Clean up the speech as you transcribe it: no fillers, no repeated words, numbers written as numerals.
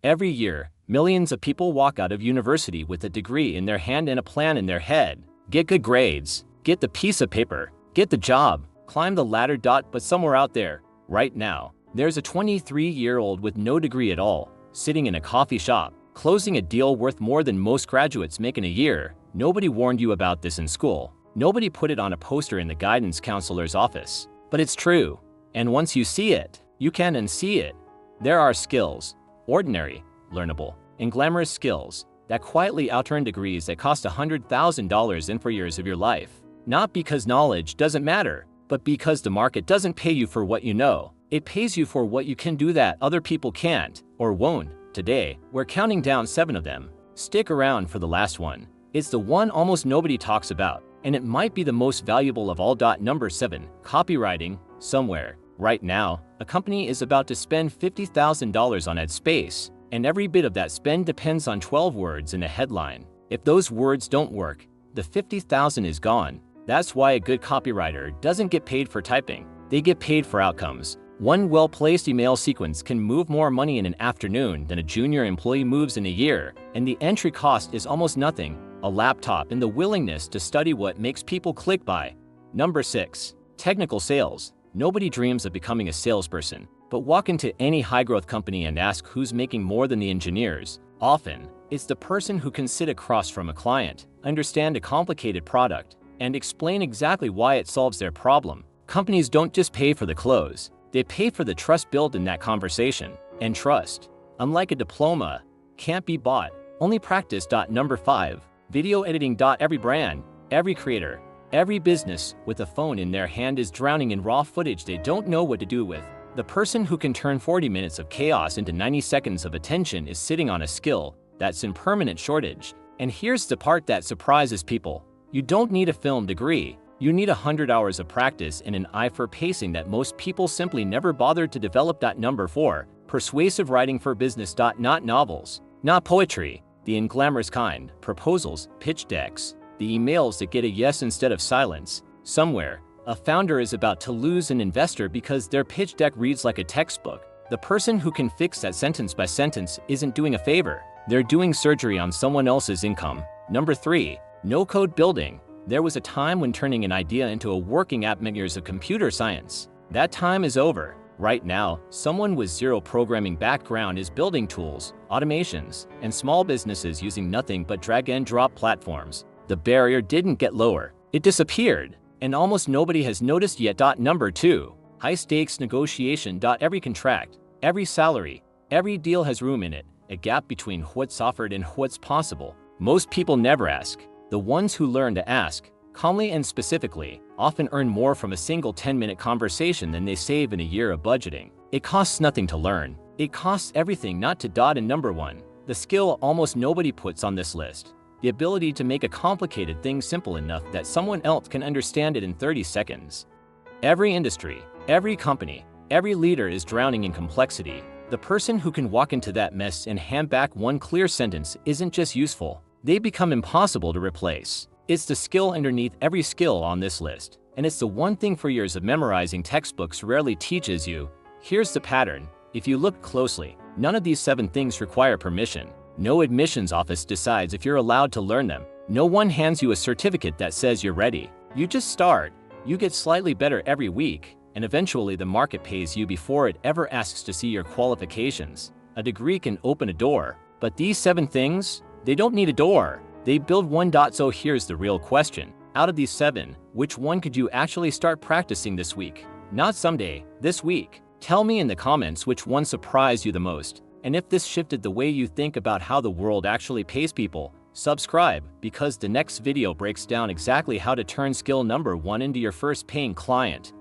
Every year, millions of people walk out of university with a degree in their hand and a plan in their head. Get good grades, get the piece of paper, get the job, climb the ladder. But somewhere out there, right now, there's a 23-year-old with no degree at all, sitting in a coffee shop, closing a deal worth more than most graduates make in a year. Nobody warned you about this in school. Nobody put it on a poster in the guidance counselor's office. But it's true. And once you see it, you can unsee it. There are skills, ordinary, learnable, and glamorous skills, that quietly outearn degrees that cost $100,000 in 4 years of your life. Not because knowledge doesn't matter, but because the market doesn't pay you for what you know. It pays you for what you can do that other people can't, or won't. Today, we're counting down 7 of them. Stick around for the last one. It's the one almost nobody talks about, and it might be the most valuable of all. Number 7, copywriting. Somewhere, right now, a company is about to spend $50,000 on ad space, and every bit of that spend depends on 12 words in a headline. If those words don't work, the $50,000 is gone. That's why a good copywriter doesn't get paid for typing. They get paid for outcomes. One well-placed email sequence can move more money in an afternoon than a junior employee moves in a year, and the entry cost is almost nothing: a laptop and the willingness to study what makes people click buy. Number 6, technical sales. Nobody dreams of becoming a salesperson, but walk into any high-growth company and ask who's making more than the engineers. Often, it's the person who can sit across from a client, understand a complicated product, and explain exactly why it solves their problem. Companies don't just pay for the close, they pay for the trust built in that conversation. And trust, unlike a diploma, can't be bought, only practice. Number 5, video editing. Every brand, every creator, every business with a phone in their hand is drowning in raw footage they don't know what to do with. The person who can turn 40 minutes of chaos into 90 seconds of attention is sitting on a skill that's in permanent shortage. And here's the part that surprises people. You don't need a film degree. You need 100 hours of practice and an eye for pacing that most people simply never bothered to develop. Number 4, persuasive writing for business. Not novels, not poetry, the unglamorous kind, proposals, pitch decks, the emails that get a yes instead of silence. Somewhere, a founder is about to lose an investor because their pitch deck reads like a textbook. The person who can fix that sentence by sentence isn't doing a favor. They're doing surgery on someone else's income. Number 3, no-code building. There was a time when turning an idea into a working app meant years of computer science. That time is over. Right now, someone with zero programming background is building tools, automations, and small businesses using nothing but drag-and-drop platforms. The barrier didn't get lower, it disappeared, and almost nobody has noticed yet. Number 2, high-stakes negotiation. Every contract, every salary, every deal has room in it, a gap between what's offered and what's possible. Most people never ask. The ones who learn to ask, calmly and specifically, often earn more from a single 10-minute conversation than they save in a year of budgeting. It costs nothing to learn. It costs everything not to. And number 1, the skill almost nobody puts on this list. The ability to make a complicated thing simple enough that someone else can understand it in 30 seconds. Every industry, every company, every leader is drowning in complexity. The person who can walk into that mess and hand back one clear sentence isn't just useful, they become impossible to replace. It's the skill underneath every skill on this list, and it's the one thing 4 years of memorizing textbooks rarely teaches you. Here's the pattern. If you look closely, none of these 7 things require permission. No admissions office decides if you're allowed to learn them. No one hands you a certificate that says you're ready. You just start. You get slightly better every week, and eventually the market pays you before it ever asks to see your qualifications. A degree can open a door, but these 7 things, they don't need a door. They build one. So here's the real question. Out of these 7, which one could you actually start practicing this week? Not someday, this week. Tell me in the comments which one surprised you the most. And if this shifted the way you think about how the world actually pays people, subscribe, because the next video breaks down exactly how to turn skill number 1 into your first paying client.